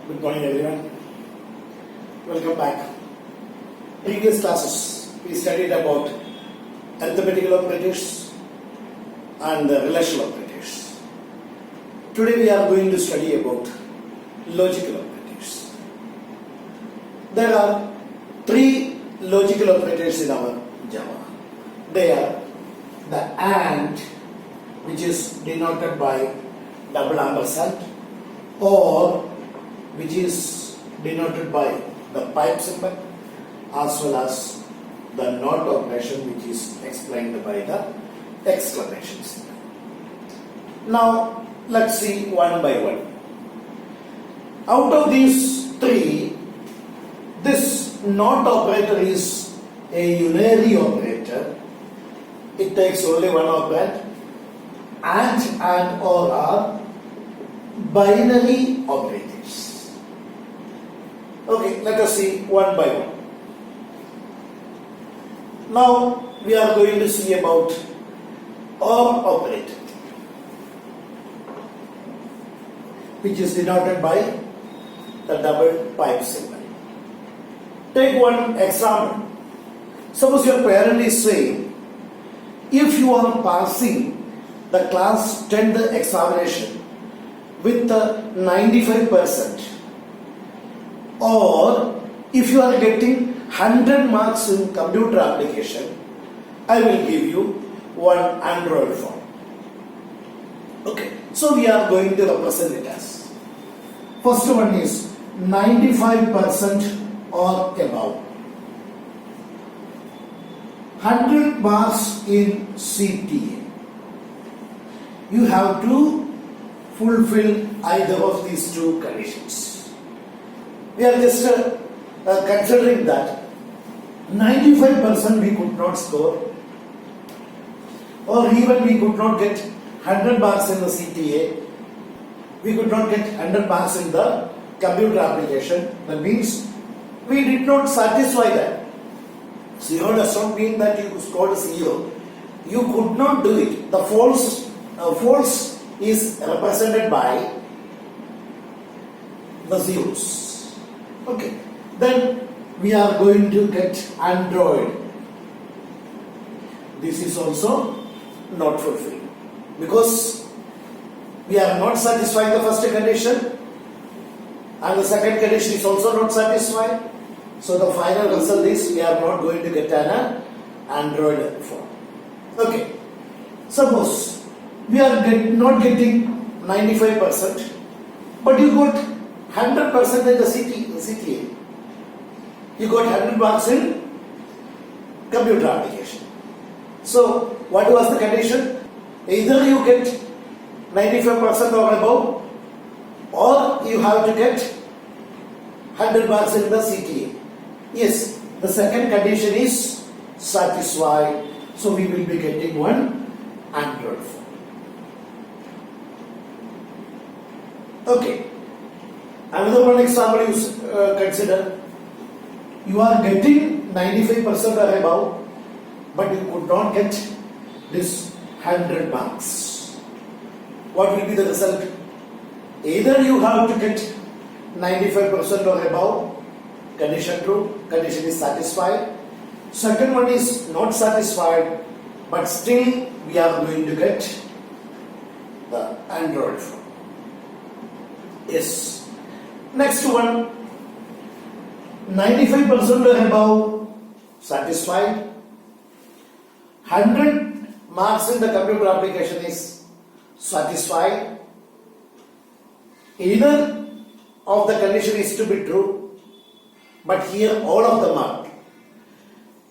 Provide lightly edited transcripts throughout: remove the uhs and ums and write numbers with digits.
Good morning everyone. Welcome back. Previous classes we studied about arithmetical operators and relational operators. Today we are going to study about logical operators. There are three logical operators in our Java. They are the AND, which is denoted by double ampersand, or which is denoted by the pipe symbol, as well as the NOT operation, which is explained by the exclamation symbol. Now let's see one by one. Out of these three, this NOT operator is a unary operator. It takes only one operand. And or are binary operators. Okay, let us see one by one. Now we are going to see about OR operator, which is denoted by the double pipe symbol. Take one example. Suppose your parent is saying, if you are passing the class 10th examination with 95%, or if you are getting 100 marks in computer application, I will give you one Android phone. Okay, so we are going to represent it as, first one is 95% or above, 100 marks in CTA. You have to fulfill either of these two conditions. We are just considering that 95% we could not score, or even we could not get 100 marks in the CTA, we could not get 100 marks in the computer application. That means we did not satisfy that. 0 does not mean that you scored 0. You could not do it. The false is represented by the zeros. Okay, then we are going to get Android. This is also not fulfilled because we are not satisfying the first condition, and the second condition is also not satisfied. So the final result is we are not going to get an Android phone. Okay, suppose we are not getting 95%, but you got 100% in the CTA. You got 100 marks in computer application. So what was the condition? Either you get 95% or above, or you have to get 100 marks in the CTA. Yes, the second condition is satisfied, so we will be getting one Android phone. Okay, another one example you consider. You are getting 95% or above, but you could not get this 100 marks. What will be the result? Either you have to get 95% or above, condition true, condition is satisfied. Second one is not satisfied, but still we are going to get the Android phone. Yes. Next one, 95% or above, satisfied. 100 marks in the computer application is satisfied. Either of the condition is to be true, but here all of them are.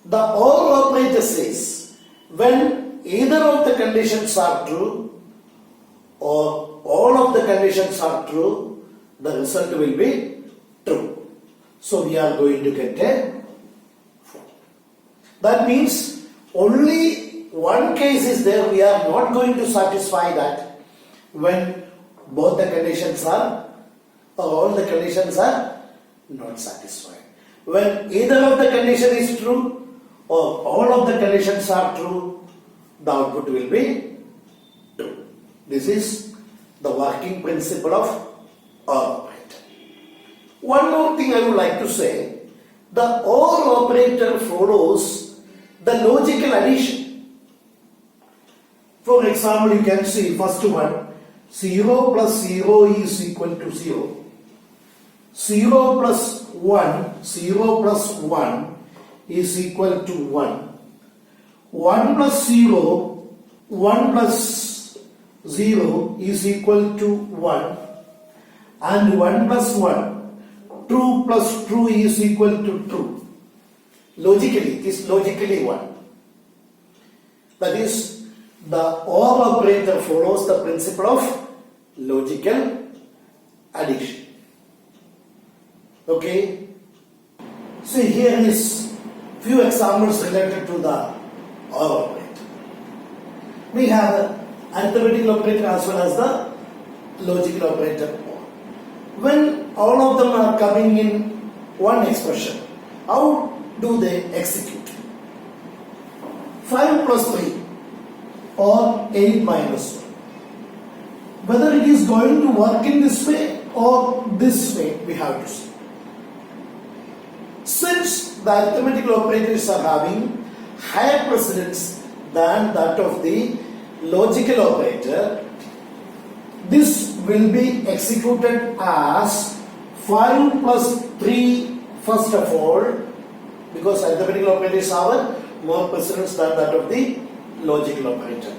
The OR operator says when either of the conditions are true or all of the conditions are true, the result will be true. So we are going to get a 4. That means only one case is there, we are not going to satisfy that, when both the conditions are, or all the conditions are not satisfied. When either of the condition is true or all of the conditions are true, the output will be true. This is the working principle of OR operator. One more thing I would like to say, the OR operator follows the logical addition. For example, you can see first one, 0 plus 0 is equal to 0. 0 plus 1, 0 plus 1 is equal to 1. 1 plus 0, 1 plus 0 is equal to 1. And 1 plus 1, true plus true is equal to true. Logically, it is logically 1. That is, the OR operator follows the principle of logical addition. Okay? See, here is few examples related to the OR operator. We have the arithmetical operator as well as the logical operator. When all of them are coming in one expression, how do they execute? 5 plus 3 or 8 minus 1. Whether it is going to work in this way or this way, we have to see. Since the arithmetical operators are having higher precedence than that of the logical operator, this will be executed as 5 plus 3 first of all, because arithmetical operators have more precedence than that of the logical operator.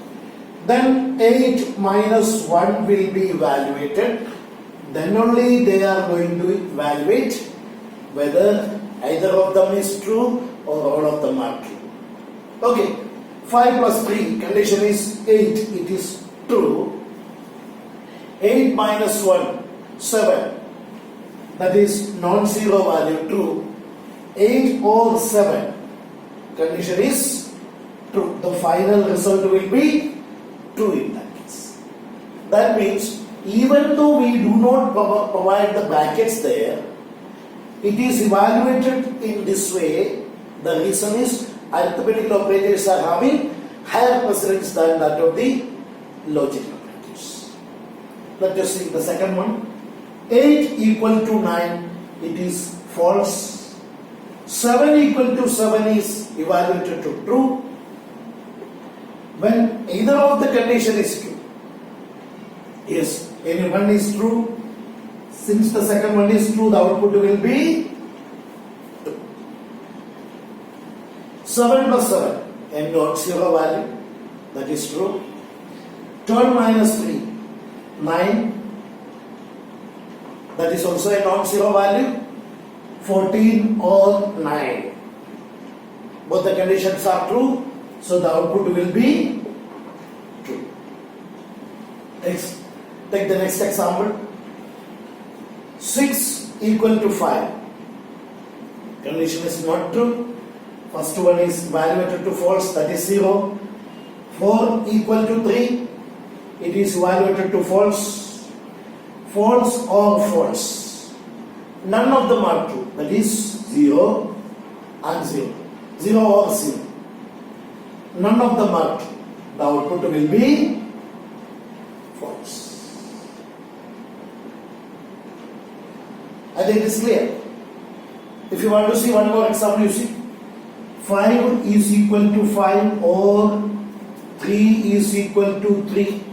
Then 8 minus 1 will be evaluated. Then only they are going to evaluate whether either of them is true or all of them are true. Okay, 5 plus 3, condition is 8, it is true. 8 minus 1, 7, that is non-zero value, true. 8 or 7, condition is true. The final result will be true in that case. That means even though we do not provide the brackets there, it is evaluated in this way. The reason is arithmetical operators are having higher precedence than that of the logical operators. Let us see the second one. 8 equal to 9, it is false. 7 equal to 7 is evaluated to true. When either of the condition is true, yes, any one is true. Since the second one is true, the output will be 2. 7 plus 7, n not zero value, that is true. 12 minus 3, 9, that is also a non-zero value. 14 or 9, both the conditions are true, so the output will be true. Next, take the next example. 6 equal to 5, condition is not true. First one is evaluated to false, that is 0. 4 equal to 3, it is evaluated to false. False or false, none of them are true, that is 0 and 0. 0 or 0, none of them are true. The output will be false. I think it is clear. If you want to see one more example, you see 5 is equal to 5 or 3 is equal to 3.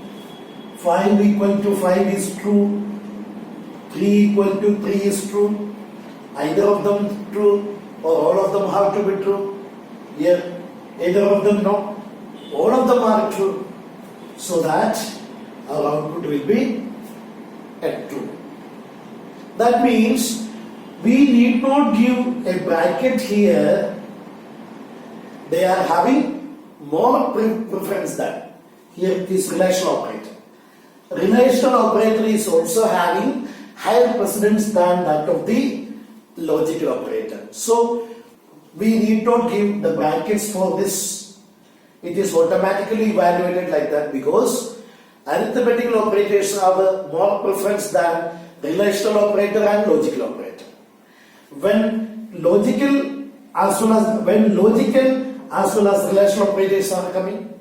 5 equal to 5 is true. 3 equal to 3 is true. Either of them true or all of them have to be true. Here, either of them no. All of them are true. So that our output will be true. That means we need not give a bracket here. They are having more preference than. Here it is relational operator. Relational operator is also having higher precedence than that of the logical operator. So we need not give the brackets for this. It is automatically evaluated like that because arithmetical operators have more preference than relational operator and logical operator. When logical as well as relational operators are coming,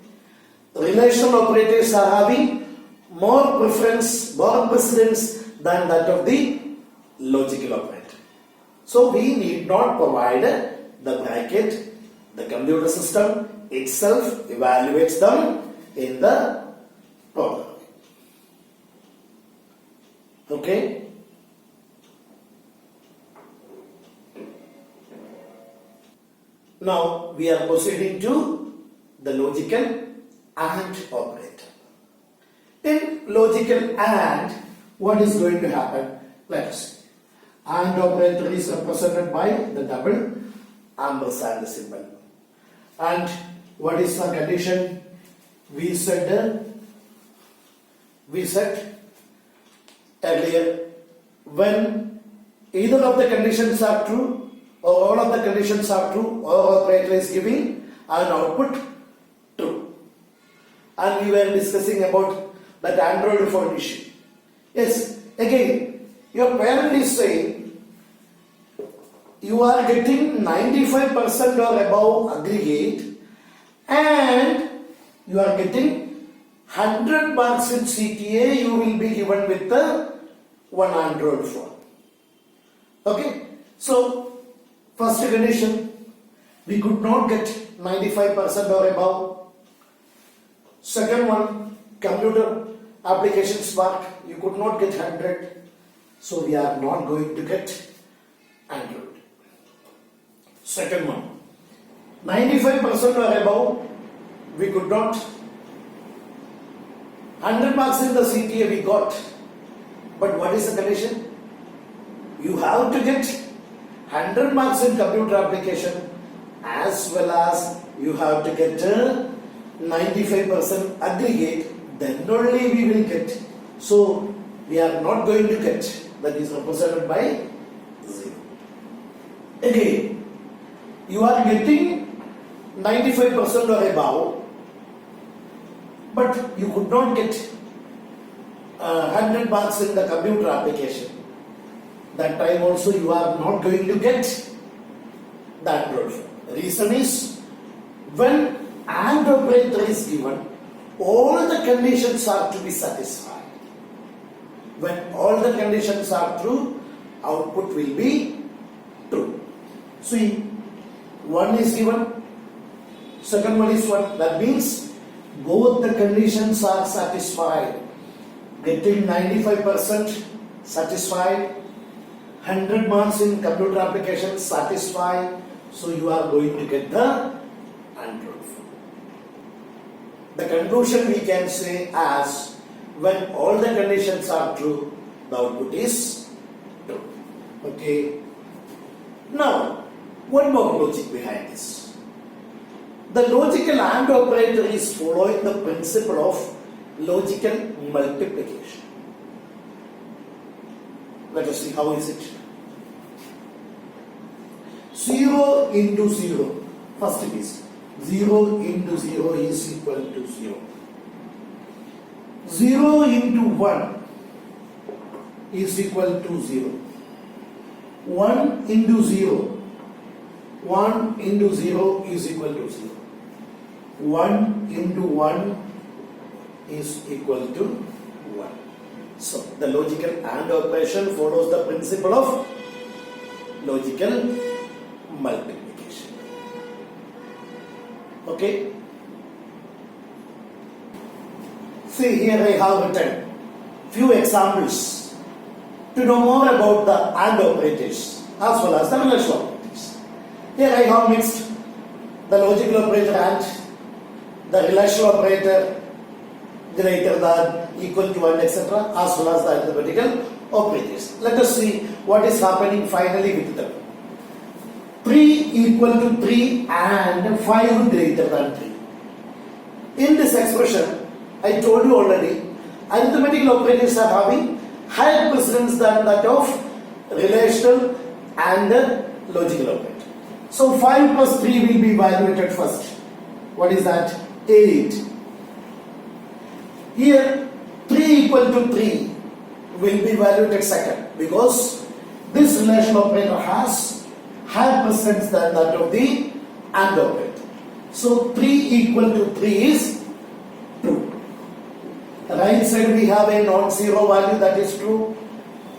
relational operators are having more preference, more precedence than that of the logical operator. So we need not provide the bracket. The computer system itself evaluates them in the program. Okay? Now we are proceeding to the logical AND operator. In logical AND, what is going to happen? Let us see. AND operator is represented by the double ampersand symbol. And what is the condition? We said earlier, when either of the conditions are true or all of the conditions are true, our operator is giving an output true. And we were discussing about that Android phone issue. Yes, again, your parent is saying you are getting 95% or above aggregate and you are getting 100 marks in CTA, you will be given with the one Android phone. Okay, so first condition, we could not get 95% or above. Second one, computer application spark, you could not get 100, so we are not going to get Android. Second one, 95% or above, we could not. 100 marks in the CTA we got, but what is the condition? You have to get 100 marks in computer application as well as you have to get 95% aggregate, then only we will get. So we are not going to get, that is represented by 0. Again, you are getting 95% or above, but you could not get 100 marks in the computer application. That time also you are not going to get the Android phone. The reason is, when AND operator is given, all the conditions are to be satisfied. When all the conditions are true, output will be true. See, one is given, second one is 1. That means both the conditions are satisfied. Getting 95% satisfied, 100 marks in computer application satisfied, so you are going to get the Android phone. The conclusion we can say as, when all the conditions are true, the output is true. Okay. Now, one more logic behind this. The logical AND operator is following the principle of logical multiplication. Let us see how is it. 0 into 0. First it is 0 into 0 is equal to 0. 0 into 1 is equal to 0. 1 into 0. 1 into 0 is equal to 0. 1 into 1 is equal to 1. So, the logical AND operation follows the principle of logical multiplication. Okay? See, here I have written few examples to know more about the AND operators as well as the relational operators. Here I have mixed the logical operator and the relational operator greater than, equal to, and etc. as well as the arithmetical operators. Let us see what is happening finally with them. 3 equal to 3 and 5 greater than 3. In this expression, I told you already, arithmetical operators are having higher precedence than that of relational and logical operator. So 5 plus 3 will be evaluated first. What is that? 8. Here 3 equal to 3 will be evaluated second, because this relational operator has higher precedence than that of the AND operator. So 3 equal to 3 is true. Right side we have a non-zero value, that is true.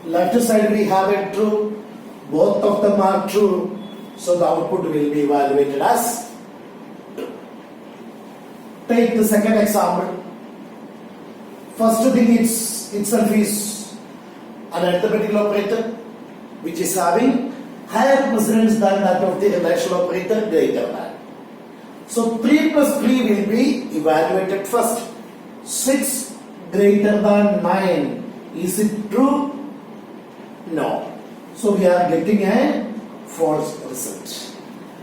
Left side we have a true. both of them are true, so the output will be evaluated as true. Take the second example. First thing itself is an arithmetical operator which is having higher precedence than that of the relational operator greater than. So 3 plus 3 will be evaluated first. 6 greater than 9. Is it true? No. So we are getting a false result.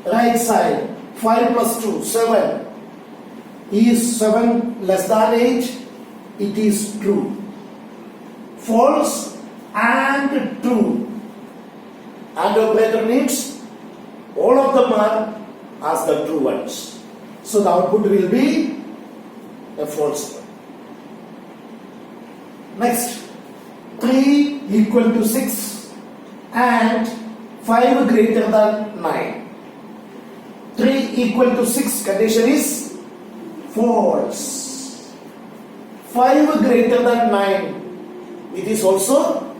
Right side, 5 plus 2, 7. Is 7 less than 8? It is true. False and true. And operator means all of them are as the true ones. So the output will be a false one. Next, 3 equal to 6 and 5 greater than 9. 3 equal to 6 condition is false. 5 greater than 9, it is also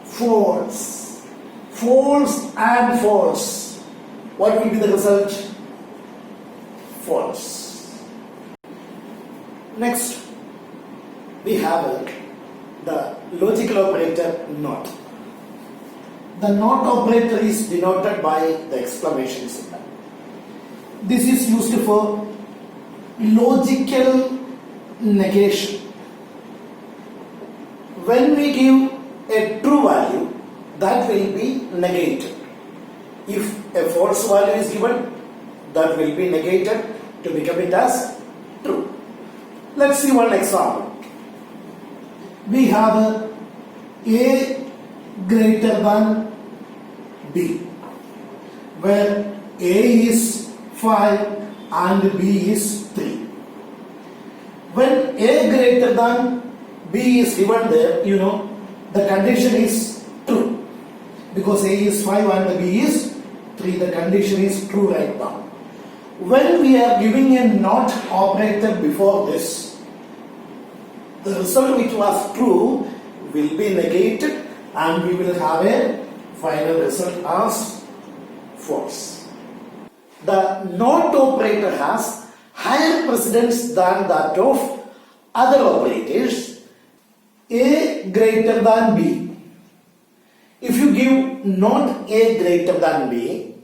false. False and false. What will be the result? False. Next, we have the logical operator NOT. The NOT operator is denoted by the exclamation symbol. This is used for logical negation. When we give a true value, that will be negated. If a false value is given, that will be negated to become it as true. Let's see one example. We have A greater than B, where A is 5 and B is 3. When A greater than B is given there, the condition is true. Because A is 5 and B is 3, the condition is true right now. When we are giving a NOT operator before this, the result which was true will be negated and we will have a final result as false. The NOT operator has higher precedence than that of other operators. A greater than B. If you give not A greater than B,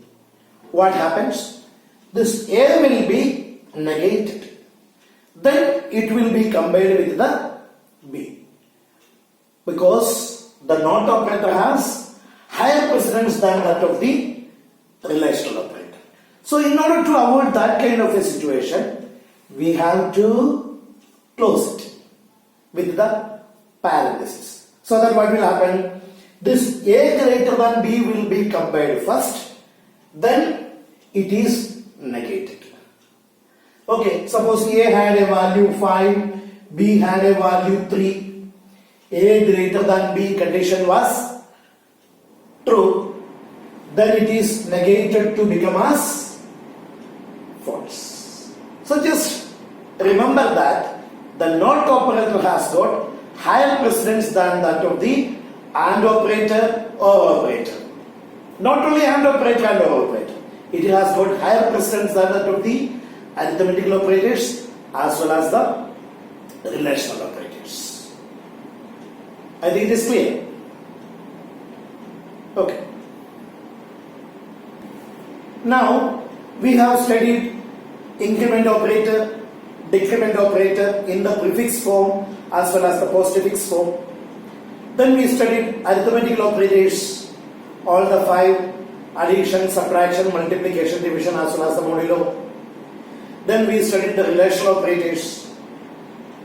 what happens? This A will be negated. Then it will be combined with the B. Because the NOT operator has higher precedence than that of the relational operator. So in order to avoid that kind of a situation, we have to close it with the parenthesis. So that what will happen? This A greater than B will be combined first, then it is negated. Okay, suppose A had a value 5, B had a value 3. A greater than B condition was true, then it is negated to become as false. So just remember that the NOT operator has got higher precedence than that of the AND operator or operator. Not only AND operator and OR operator, it has got higher precedence than that of the arithmetical operators as well as the relational operators. I think it is clear. Okay. Now we have studied increment operator, decrement operator in the prefix form as well as the postfix form. Then we studied arithmetical operators, all the 5: addition, subtraction, multiplication, division as well as the modulo. Then we studied the relational operators.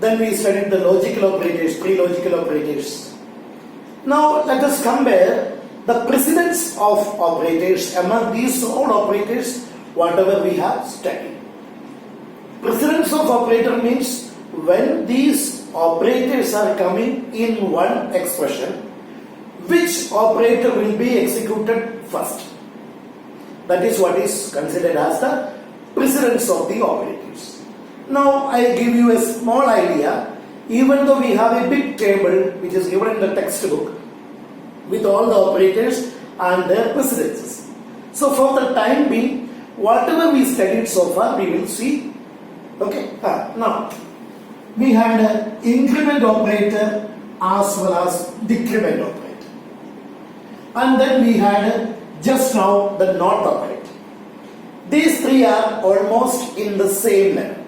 Then we studied the logical operators, 3 logical operators. Now let us compare the precedence of operators among these all operators, whatever we have studied. Precedence of operator means when these operators are coming in one expression, which operator will be executed first. That is what is considered as the precedence of the operators. Now I give you a small idea. Even though we have a big table which is given in the textbook with all the operators, and their precedences. So for the time being, whatever we studied so far, we will see. Okay, now we had an increment operator as well as decrement operator, and then we had just now the not operator. These three are almost in the same level.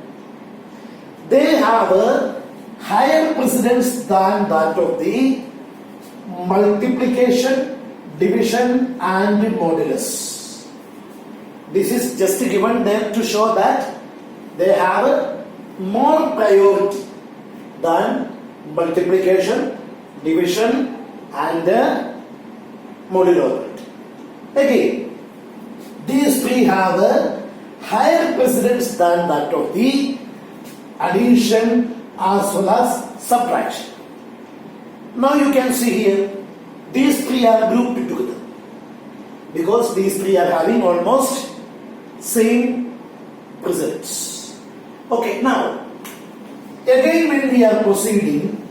They have a higher precedence than that of the multiplication, division and modulus. This is just given there to show that they have a more priority than multiplication, division and modulo operator. Again, these three have a higher precedence than that of the addition as well as subtraction. Now you can see here, these three are grouped together because these three are having almost same precedence. Okay, now again when we are proceeding,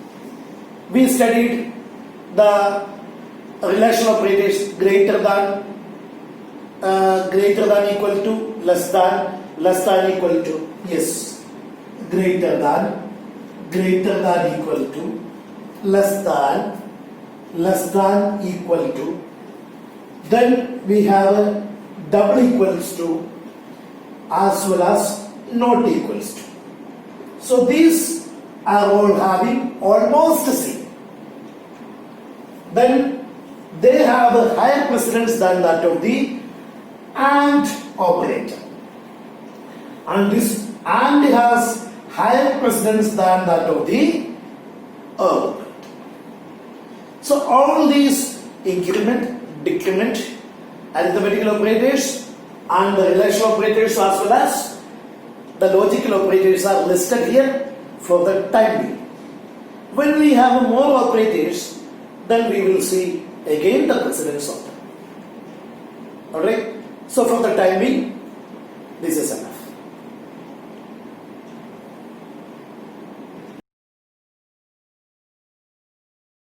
we studied the relation operators greater than equal to, less than equal to, yes, greater than equal to, less than equal to. Then we have a double equals to as well as not equals to. So these are all having almost the same. Then they have a higher precedence than that of the AND operator, and this AND has higher precedence than that of the OR operator. So all these increment, decrement, arithmetical operators and the relational operators as well as the logical operators are listed here for the time being. When we have more operators, then we will see again the precedence of them. Alright? So for the time being, this is enough.